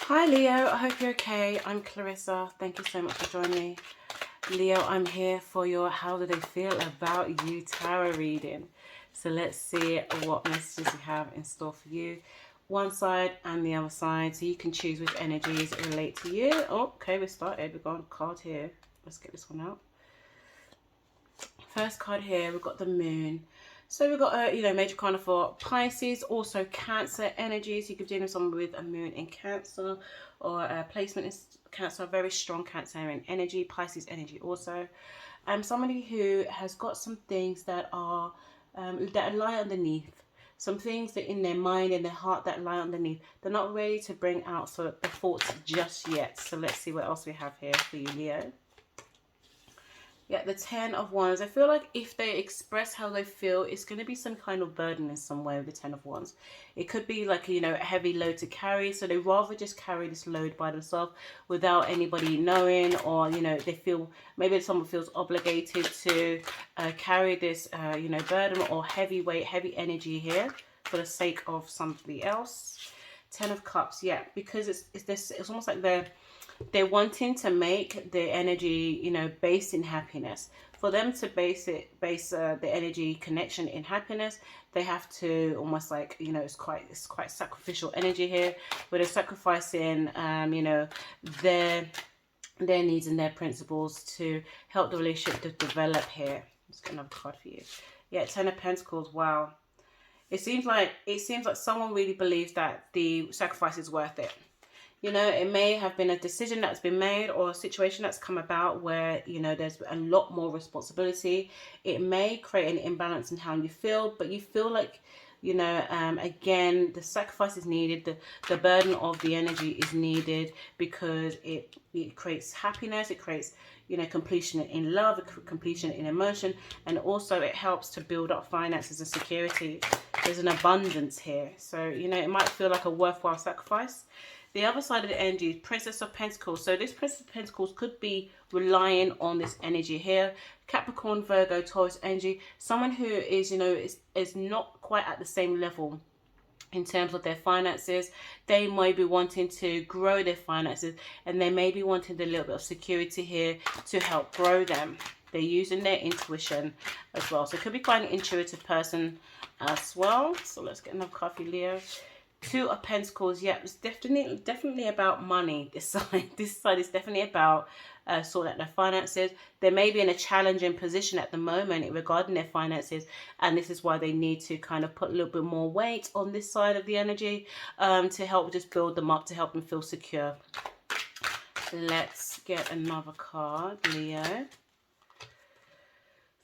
Hi Leo, I hope you're okay. I'm Clarissa. Thank you so much for joining me. Leo, I'm here for your How Do They Feel About You tarot reading. So let's see what messages we have in store for you. One side and the other side, so you can choose which energies relate to you. Oh, okay, we started. We've got a card here. Let's get this one out. First card here, we've got the Moon. So we've got a major card for Pisces, also Cancer energies. You could be dealing with someone with a Moon in Cancer or a placement in Cancer, very strong Cancerian energy, Pisces energy also. Somebody who has got some things that are that lie underneath, some things that in their mind and their heart that lie underneath. They're not ready to bring out the thoughts just yet. So let's see what else we have here for you, Leo. Yeah, the 10 of Wands. I feel like if they express how they feel, it's going to be some kind of burden in some way with the 10 of Wands. It could be like, a heavy load to carry. So they rather just carry this load by themselves without anybody knowing, or, they feel, maybe someone feels obligated to carry this, burden or heavy weight, heavy energy here for the sake of somebody else. 10 of Cups, yeah, because it's almost like they're wanting to make the energy, based in happiness. For them to base the energy connection in happiness, they have to almost like, it's quite sacrificial energy here, where they're sacrificing, their needs and their principles to help the relationship to develop here. Let's get another card for you. Yeah, 10 of Pentacles. Wow. It seems like someone really believes that the sacrifice is worth it. It may have been a decision that's been made or a situation that's come about where, there's a lot more responsibility. It may create an imbalance in how you feel, but you feel like, again, the sacrifice is needed. The burden of the energy is needed because it creates happiness. It creates, completion in love, completion in emotion, and also it helps to build up finances and security. There's an abundance here. So, it might feel like a worthwhile sacrifice. The other side of the energy is Princess of Pentacles. So this Princess of Pentacles could be relying on this energy here. Capricorn, Virgo, Taurus energy. Someone who is, is not quite at the same level in terms of their finances. They may be wanting to grow their finances, and they may be wanting a little bit of security here to help grow them. They're using their intuition as well. So it could be quite an intuitive person as well. So let's get another coffee, Leo. 2 of Pentacles. Yeah, it's definitely about money. This side is definitely about sorting out their finances. They may be in a challenging position at the moment regarding their finances, and this is why they need to kind of put a little bit more weight on this side of the energy to help just build them up, to help them feel secure. Let's get another card, Leo.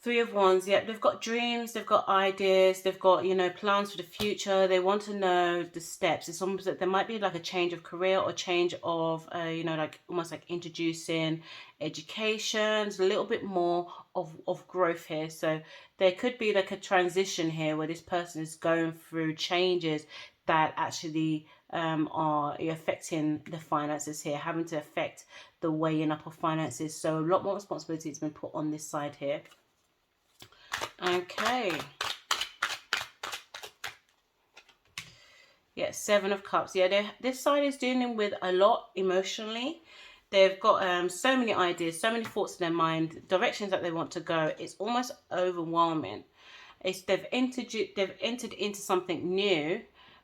3 of Wands. Yeah, they've got dreams, they've got ideas, they've got, plans for the future. They want to know the steps. It's almost like there might be like a change of career or change of, like almost like introducing education. There's a little bit more of growth here. So there could be like a transition here where this person is going through changes that actually are affecting the finances here, having to affect the weighing up of finances. So a lot more responsibility has been put on this side here. Okay. Yeah, 7 of Cups. Yeah, this side is dealing with a lot emotionally. They've got so many ideas, so many thoughts in their mind, directions that they want to go. It's almost overwhelming. They've entered into something new.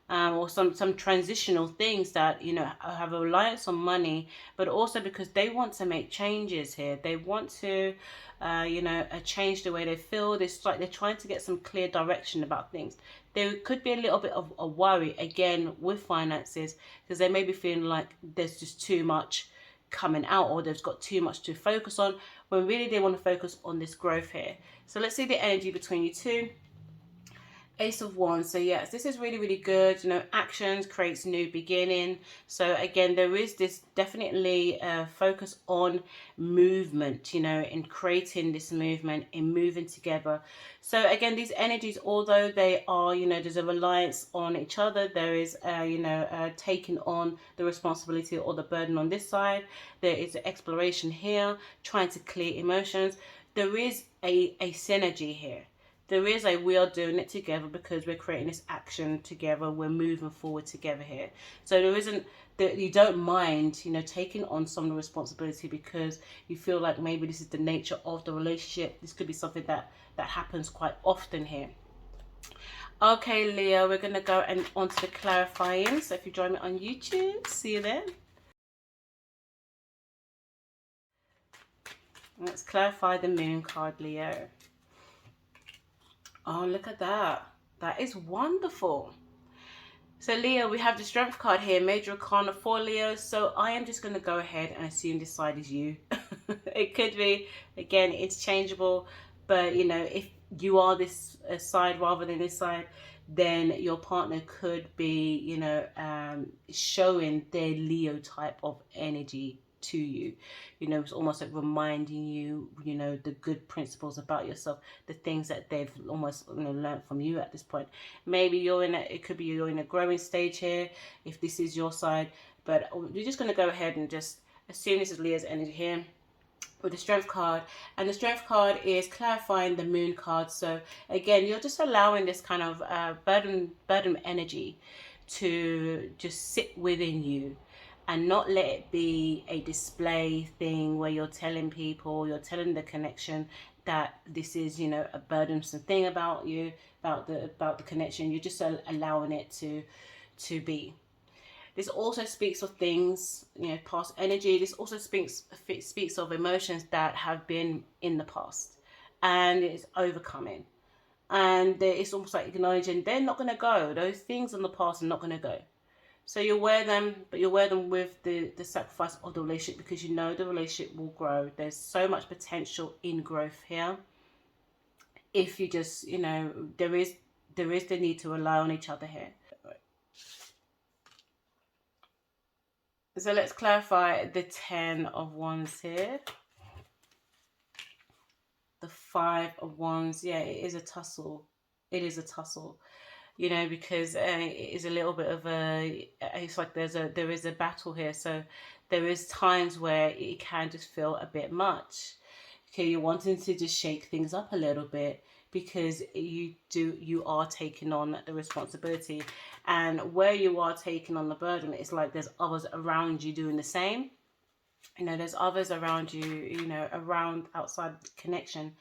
Or some transitional things that have a reliance on money, but also because they want to make changes here. They want to change the way they feel. It's like they're trying to get some clear direction about things. There could be a little bit of a worry again with finances, because they may be feeling like there's just too much coming out, or they've got too much to focus on, when really they want to focus on this growth here. So let's see the energy between you two. Ace of Wands. So yes, this is really, really good. Actions creates new beginning. So again, there is this definitely focus on movement, in creating this movement, in moving together. So again, these energies, although they are, there's a reliance on each other, there is, taking on the responsibility or the burden on this side. There is an exploration here, trying to clear emotions. There is a synergy here. There is a we are doing it together because we're creating this action together. We're moving forward together here. So there isn't that you don't mind, you know, taking on some of the responsibility because you feel like maybe this is the nature of the relationship. This could be something that happens quite often here. Okay, Leo, we're going to go and onto the clarifying. So if you join me on YouTube, see you then. Let's clarify the moon card, Leo. Oh, look at that. That is wonderful. So Leo, we have the Strength card here, Major Arcana for Leo. So I am just going to go ahead and assume this side is you. It could be, again, it's changeable. But, you know, if you are this side rather than this side, then your partner could be, you know, showing their Leo type of energy to you. You know, it's almost like reminding you, you know, the good principles about yourself, the things that they've almost, you know, learned from you at this point. Maybe you're in it could be you're in a growing stage here if this is your side, but you're just going to go ahead and just assume this is Leo's energy here with the Strength card. And the Strength card is clarifying the Moon card. So again, you're just allowing this kind of burden energy to just sit within you and not let it be a display thing where you're telling people, you're telling the connection that this is, you know, a burdensome thing about you, about the connection. You're just allowing it to be. This also speaks of things, you know, past energy. This also speaks of emotions that have been in the past, and it's overcoming. And it's almost like acknowledging they're not going to go. Those things in the past are not going to go. So you wear them, but you wear them with the sacrifice of the relationship because you know the relationship will grow. There's so much potential in growth here. If you just, you know, there is the need to rely on each other here. So let's clarify the 10 of Wands here. The 5 of Wands, yeah, it is a tussle. It is a tussle. You know, because it is a little bit of it's like there is a battle here. So there is times where it can just feel a bit much. Okay, you're wanting to just shake things up a little bit because you are taking on the responsibility, and where you are taking on the burden, it's like there's others around you doing the same. You know, there's others around you, you know, around outside connection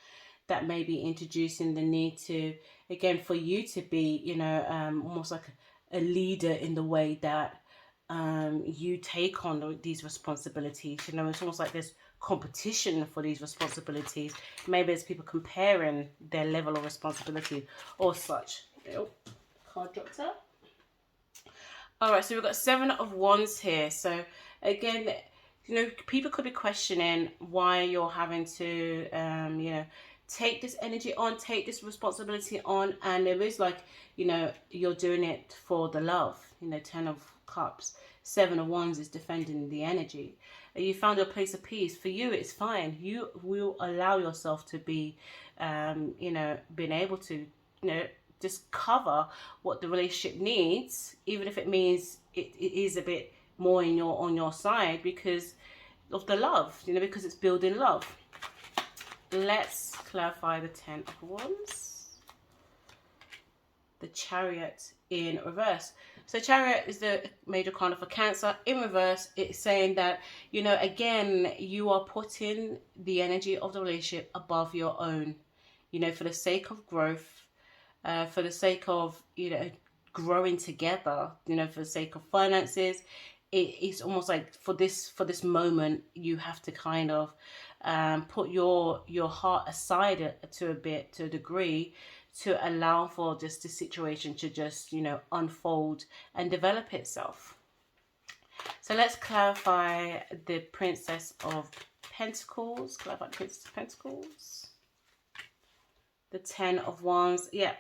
that may be introducing the need to, again, for you to be, you know, almost like a leader in the way that you take on these responsibilities. You know, it's almost like there's competition for these responsibilities. Maybe it's people comparing their level of responsibility or such. Oh, card dropped out. All right, so we've got 7 of Wands here. So again, you know, people could be questioning why you're having to, you know, take this energy on, take this responsibility on. And there is like, you know, you're doing it for the love. You know, 10 of Cups, 7 of Wands is defending the energy. You found a place of peace. For you, it's fine. You will allow yourself to be, you know, being able to, you know, just cover what the relationship needs, even if it means it is a bit more on your side because of the love, you know, because it's building love. Let's clarify the 10 of Wands. The Chariot in reverse. So Chariot is the major arcana for Cancer. In reverse, it's saying that, you know, again, you are putting the energy of the relationship above your own, you know, for the sake of growth, for the sake of, you know, growing together, you know, for the sake of finances. It's almost like for this moment, you have to kind of put your heart aside to a degree to allow for just the situation to just, you know, unfold and develop itself. So let's clarify the Princess of Pentacles. Clarify the Princess of Pentacles. The 10 of Wands. Yeah.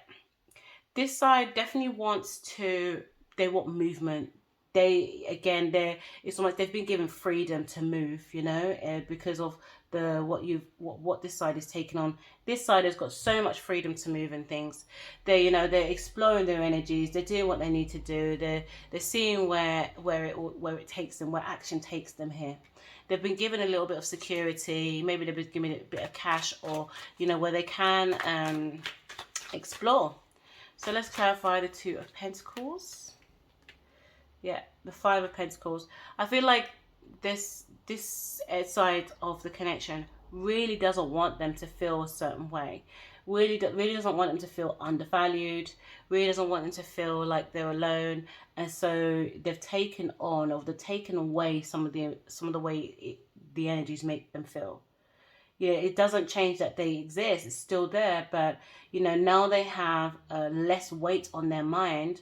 This side definitely wants to, they want movement. It's almost they've been given freedom to move, you know, because of what this side is taking on. This side has got so much freedom to move and things. They're exploring their energies. They're doing what they need to do. They're seeing where it takes them, where action takes them here. They've been given a little bit of security. Maybe they've been given a bit of cash, or, you know, where they can explore. So let's clarify the Two of Pentacles. Yeah, the Five of Pentacles. I feel like this side of the connection really doesn't want them to feel a certain way. Really doesn't want them to feel undervalued. Really doesn't want them to feel like they're alone. And so they've taken on, or they've taken away some of the way the energies make them feel. Yeah, it doesn't change that they exist. It's still there, but you know, now they have less weight on their mind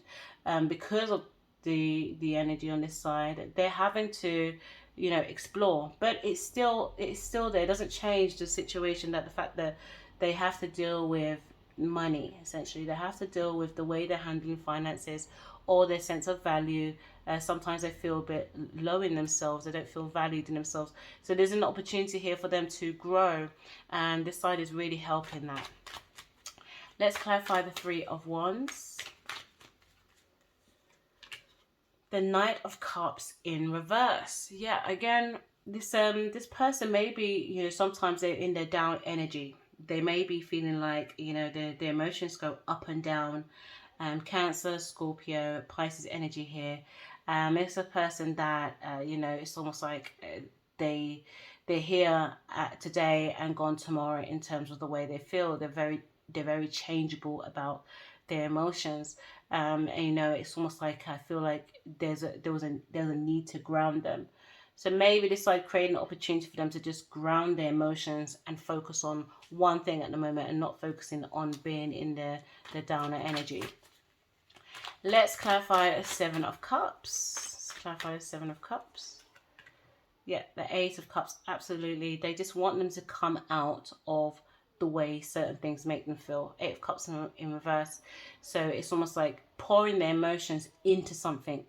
because of the energy on this side. They're having to, you know, explore, but it's still there. It doesn't change the situation, that the fact that they have to deal with money. Essentially, they have to deal with the way they're handling finances or their sense of value. Sometimes they feel a bit low in themselves. They don't feel valued in themselves. So there's an opportunity here for them to grow, and this side is really helping that. Let's clarify the Three of Wands. The Knight of Cups in reverse. Yeah, again, this person may be, you know, sometimes they're in their down energy. They may be feeling like, you know, their emotions go up and down. Cancer, Scorpio, Pisces energy here. It's a person that, you know, it's almost like they're here today and gone tomorrow in terms of the way they feel. They're very changeable about their emotions. And you know, it's almost like I feel like there's a need to ground them. So maybe this side creating an opportunity for them to just ground their emotions and focus on one thing at the moment, and not focusing on being in the downer energy. Let's clarify a Seven of Cups. Let's clarify a Seven of Cups. Yeah, the Eight of Cups, absolutely. They just want them to come out of the way certain things make them feel. Eight of Cups in reverse. So it's almost like pouring their emotions into something.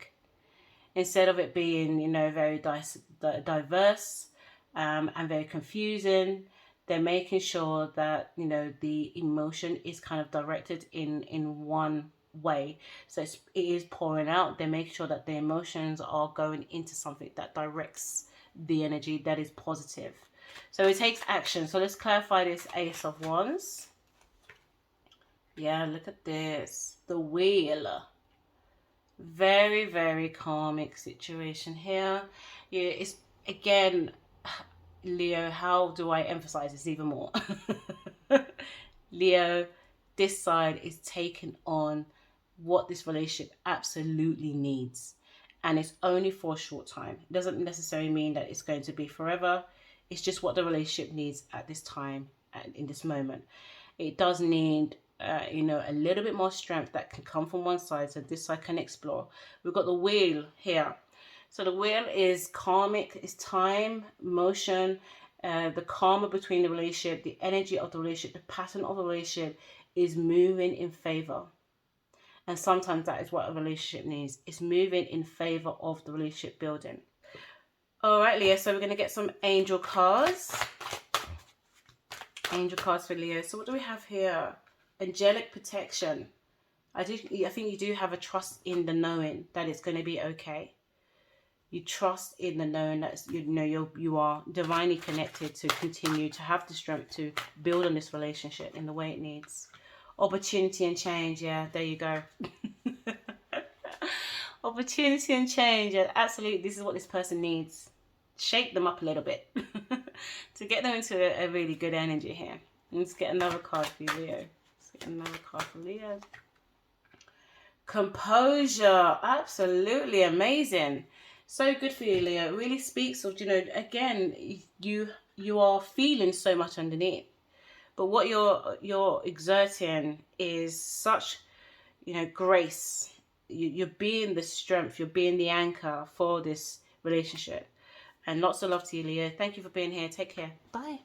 Instead of it being, you know, very diverse and very confusing, they're making sure that, you know, the emotion is kind of directed in one way. So it is pouring out. They make sure that the emotions are going into something that directs the energy that is positive. So it takes action. So let's clarify this Ace of Wands. Yeah, look at this. The Wheel. Very, very karmic situation here. Yeah, it's, again, Leo, how do I emphasize this even more? Leo, this side is taking on what this relationship absolutely needs. And it's only for a short time. It doesn't necessarily mean that it's going to be forever. It's just what the relationship needs at this time and in this moment. It does need, you know, a little bit more strength that can come from one side, so this side can explore. We've got the Wheel here. So the Wheel is karmic, it's time, motion, the karma between the relationship, the energy of the relationship, the pattern of the relationship is moving in favor. And sometimes that is what a relationship needs. It's moving in favor of the relationship building. All right, Leo, so we're going to get some angel cards. Angel cards for Leo. So what do we have here? Angelic Protection. I think you do have a trust in the knowing that it's going to be okay. You trust in the knowing that, you know, you are divinely connected to continue to have the strength to build on this relationship in the way it needs. Opportunity and change. Yeah, there you go. Opportunity and change. Yeah, absolutely. This is what this person needs. Shake them up a little bit to get them into a really good energy here. Let's get another card for you, Leo. Let's get another card for Leo. Composure. Absolutely amazing. So good for you, Leo. It really speaks of, you know, again, you are feeling so much underneath. But what you're exerting is such, you know, grace. You're being the strength. You're being the anchor for this relationship. And lots of love to you, Leo. Thank you for being here. Take care. Bye.